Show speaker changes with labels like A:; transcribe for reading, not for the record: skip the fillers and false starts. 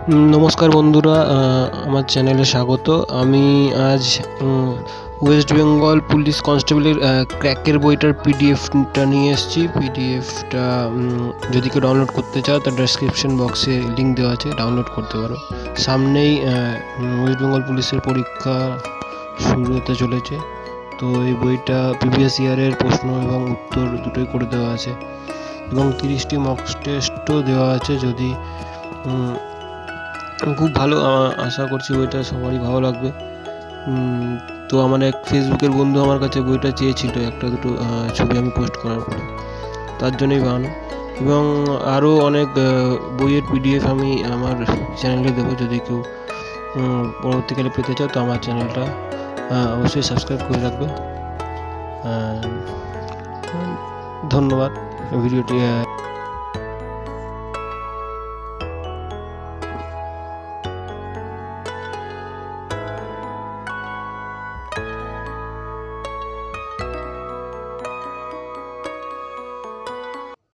A: নমস্কার বন্ধুরা, আমার চ্যানেলে স্বাগত। আমি আজ ওয়েস্ট বেঙ্গল পুলিশ কনস্টেবলের ক্র্যাকের বইটার পিডিএফটা নিয়ে এসেছি। পিডিএফটা যদি কেউ ডাউনলোড করতে চাও তার ডেসক্রিপশন বক্সে লিঙ্ক দেওয়া আছে, ডাউনলোড করতে পারো। সামনেই ওয়েস্ট বেঙ্গল পুলিশের পরীক্ষা শুরু হতে চলেছে, তো এই বইটা প্রিভিয়াস ইয়ারের প্রশ্ন এবং উত্তর দুটোই করে দেওয়া আছে এবং 30টি মক টেস্টও দেওয়া আছে। যদি খুব ভালো, আশা করছি বইটা সবারই ভালো লাগবে। তো আমার এক ফেসবুকের বন্ধু আমার কাছে বইটা চেয়েছিল, একটা দুটো ছবি আমি পোস্ট করার পরে, তার জন্যই বানানো। এবং আরও অনেক বইয়ের পিডিএফ আমি আমার চ্যানেলে দেবো। যদি কেউ পরবর্তীকালে পেতে চাও তো আমার চ্যানেলটা অবশ্যই সাবস্ক্রাইব করে রাখবে। ধন্যবাদ ভিডিওটি।